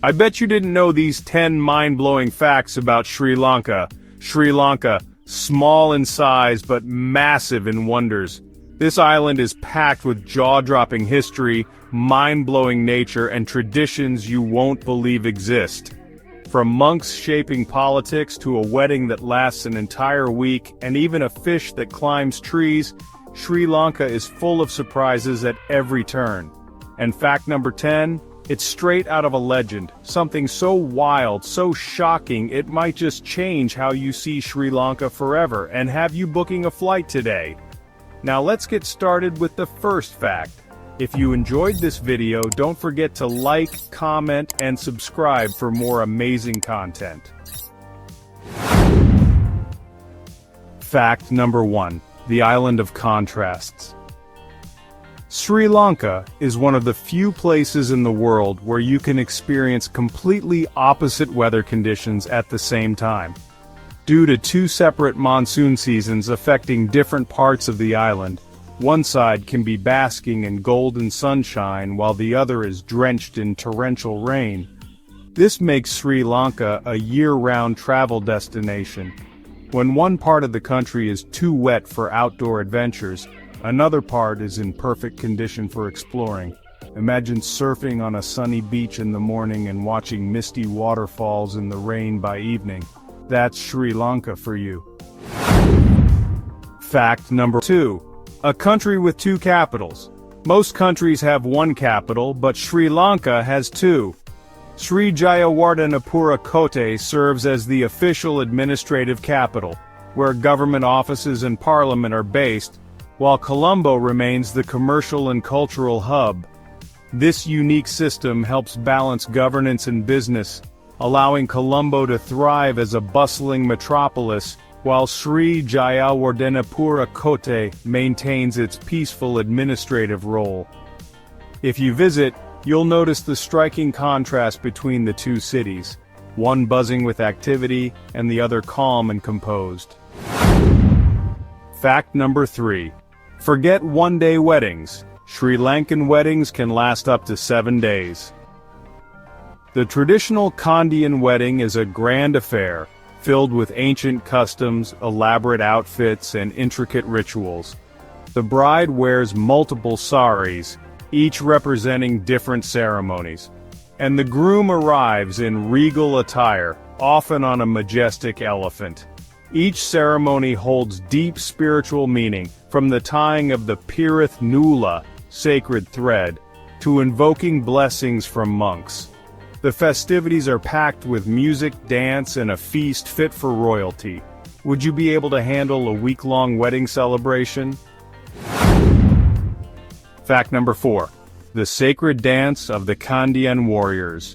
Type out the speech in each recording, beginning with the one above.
I bet you didn't know these 10 mind-blowing facts about Sri Lanka. Sri Lanka, small in size but massive in wonders. This island is packed with jaw-dropping history, mind-blowing nature, and traditions you won't believe exist. From monks shaping politics to a wedding that lasts an entire week, and even a fish that climbs trees, Sri Lanka is full of surprises at every turn. And fact number 10? It's straight out of a legend, something so wild, so shocking, it might just change how you see Sri Lanka forever and have you booking a flight today. Now let's get started with the first fact. If you enjoyed this video, don't forget to like, comment, and subscribe for more amazing content. Fact number 1. The Island of Contrasts. Sri Lanka is one of the few places in the world where you can experience completely opposite weather conditions at the same time. Due to two separate monsoon seasons affecting different parts of the island, one side can be basking in golden sunshine while the other is drenched in torrential rain. This makes Sri Lanka a year-round travel destination. When one part of the country is too wet for outdoor adventures, another part is in perfect condition for exploring. Imagine surfing on a sunny beach in the morning and watching misty waterfalls in the rain by evening. That's Sri Lanka for you. Fact number 2. A country with two capitals. Most countries have one capital, but Sri Lanka has two. Sri Jayawardenepura Kotte serves as the official administrative capital, where government offices and parliament are based, while Colombo remains the commercial and cultural hub. This unique system helps balance governance and business, allowing Colombo to thrive as a bustling metropolis, while Sri Jayawardenepura Kotte maintains its peaceful administrative role. If you visit, you'll notice the striking contrast between the two cities, one buzzing with activity and the other calm and composed. Fact number 3. Forget one-day weddings. Sri Lankan weddings can last up to 7 days. The traditional Kandyan wedding is a grand affair, filled with ancient customs, elaborate outfits, and intricate rituals. The bride wears multiple saris, each representing different ceremonies, and the groom arrives in regal attire, often on a majestic elephant. Each ceremony holds deep spiritual meaning, from the tying of the Pirith Nula, sacred thread, to invoking blessings from monks. The festivities are packed with music, dance, and a feast fit for royalty. Would you be able to handle a week-long wedding celebration? Fact number 4. The sacred dance of the Kandyan warriors.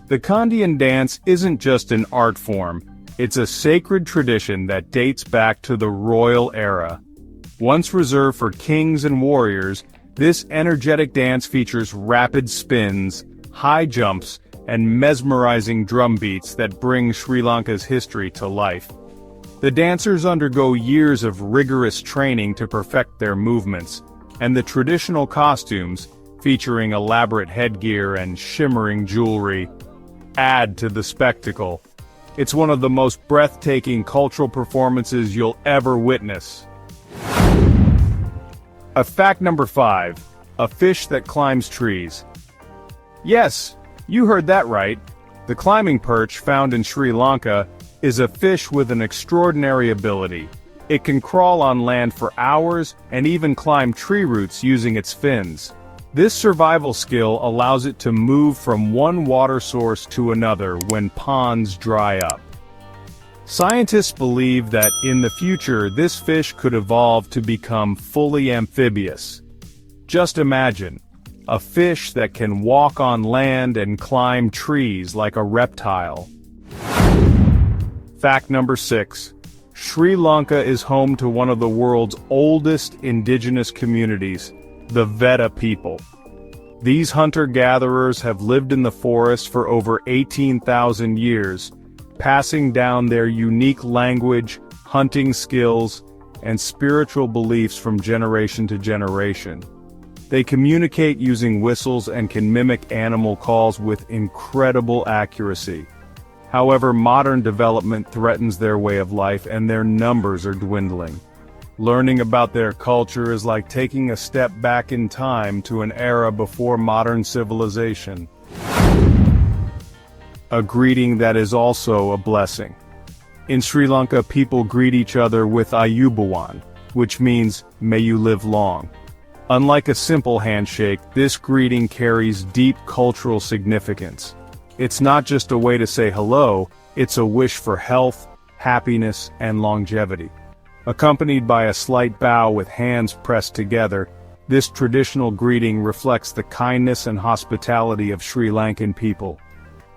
The Kandyan dance isn't just an art form, it's a sacred tradition that dates back to the royal era. Once reserved for kings and warriors, this energetic dance features rapid spins, high jumps, and mesmerizing drum beats that bring Sri Lanka's history to life. The dancers undergo years of rigorous training to perfect their movements, and the traditional costumes, featuring elaborate headgear and shimmering jewelry, add to the spectacle. It's one of the most breathtaking cultural performances you'll ever witness. Fact number 5. A fish that climbs trees. Yes, you heard that right. The climbing perch found in Sri Lanka is a fish with an extraordinary ability. It can crawl on land for hours and even climb tree roots using its fins. This survival skill allows it to move from one water source to another when ponds dry up. Scientists believe that in the future this fish could evolve to become fully amphibious. Just imagine, a fish that can walk on land and climb trees like a reptile. Fact number 6. Sri Lanka is home to one of the world's oldest indigenous communities, the Veda people. These hunter-gatherers have lived in the forest for over 18,000 years, passing down their unique language, hunting skills, and spiritual beliefs from generation to generation. They communicate using whistles and can mimic animal calls with incredible accuracy. However, modern development threatens their way of life and their numbers are dwindling. Learning about their culture is like taking a step back in time to an era before modern civilization. A greeting that is also a blessing. In Sri Lanka, people greet each other with Ayubawan, which means, may you live long. Unlike a simple handshake, this greeting carries deep cultural significance. It's not just a way to say hello, it's a wish for health, happiness, and longevity. Accompanied by a slight bow with hands pressed together, this traditional greeting reflects the kindness and hospitality of Sri Lankan people.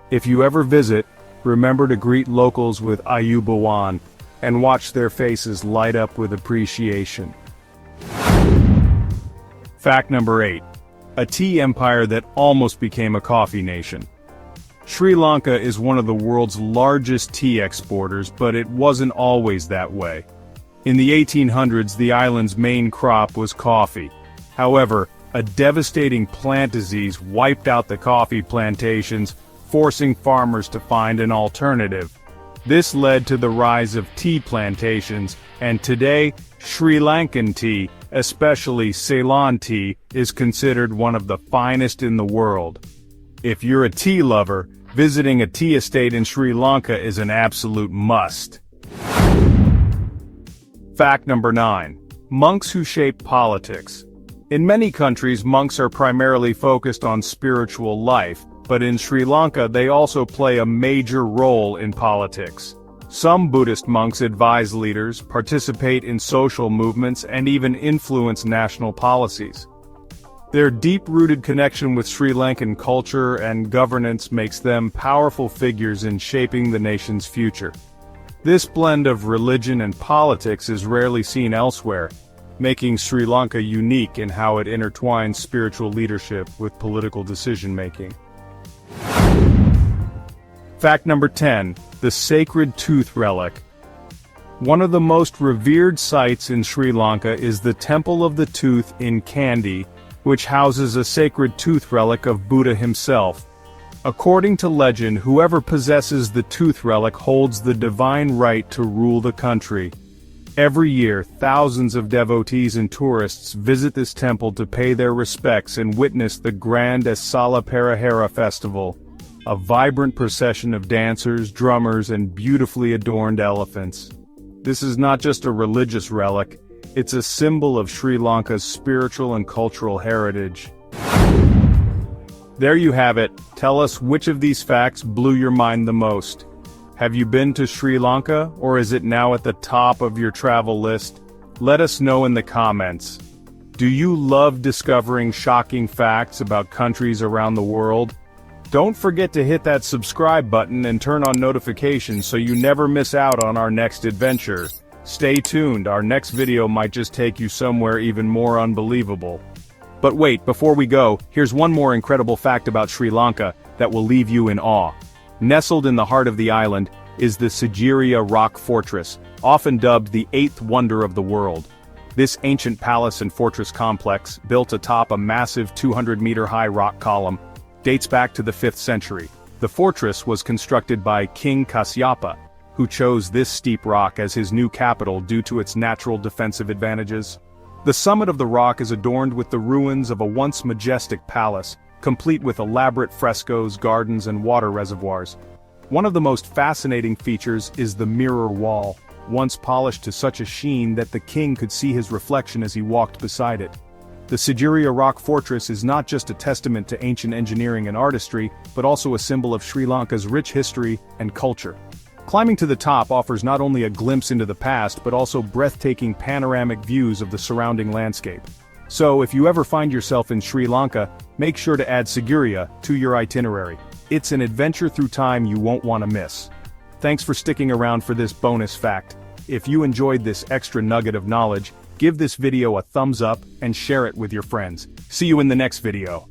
If you ever visit, remember to greet locals with Ayubawan, and watch their faces light up with appreciation. Fact number 8. A tea empire that almost became a coffee nation. Sri Lanka is one of the world's largest tea exporters, but it wasn't always that way. In the 1800s, the island's main crop was coffee. However, a devastating plant disease wiped out the coffee plantations, forcing farmers to find an alternative. This led to the rise of tea plantations, and today, Sri Lankan tea, especially Ceylon tea, is considered one of the finest in the world. If you're a tea lover, visiting a tea estate in Sri Lanka is an absolute must. Fact number 9. Monks who shape politics. In many countries, monks are primarily focused on spiritual life, but in Sri Lanka they also play a major role in politics. Some Buddhist monks advise leaders, participate in social movements, and even influence national policies. Their deep-rooted connection with Sri Lankan culture and governance makes them powerful figures in shaping the nation's future. This blend of religion and politics is rarely seen elsewhere, making Sri Lanka unique in how it intertwines spiritual leadership with political decision-making. Fact number 10. The sacred tooth relic. One of the most revered sites in Sri Lanka is the Temple of the Tooth in Kandy, which houses a sacred tooth relic of Buddha himself. According to legend, whoever possesses the tooth relic holds the divine right to rule the country. Every year, thousands of devotees and tourists visit this temple to pay their respects and witness the grand Esala Perahera festival, a vibrant procession of dancers, drummers, and beautifully adorned elephants. This is not just a religious relic, it's a symbol of Sri Lanka's spiritual and cultural heritage. There you have it. Tell us which of these facts blew your mind the most. Have you been to Sri Lanka, or is it now at the top of your travel list? Let us know in the comments. Do you love discovering shocking facts about countries around the world? Don't forget to hit that subscribe button and turn on notifications so you never miss out on our next adventure. Stay tuned, our next video might just take you somewhere even more unbelievable. But wait, before we go, here's one more incredible fact about Sri Lanka that will leave you in awe. Nestled in the heart of the island is the Sigiriya Rock Fortress, often dubbed the eighth wonder of the world. This ancient palace and fortress complex, built atop a massive 200-meter-high rock column, dates back to the 5th century. The fortress was constructed by King Kasyapa, who chose this steep rock as his new capital due to its natural defensive advantages. The summit of the rock is adorned with the ruins of a once majestic palace, complete with elaborate frescoes, gardens, and water reservoirs. One of the most fascinating features is the mirror wall, once polished to such a sheen that the king could see his reflection as he walked beside it. The Sigiriya Rock Fortress is not just a testament to ancient engineering and artistry, but also a symbol of Sri Lanka's rich history and culture. Climbing to the top offers not only a glimpse into the past but also breathtaking panoramic views of the surrounding landscape. So if you ever find yourself in Sri Lanka, make sure to add Sigiriya to your itinerary. It's an adventure through time you won't want to miss. Thanks for sticking around for this bonus fact. If you enjoyed this extra nugget of knowledge, give this video a thumbs up and share it with your friends. See you in the next video.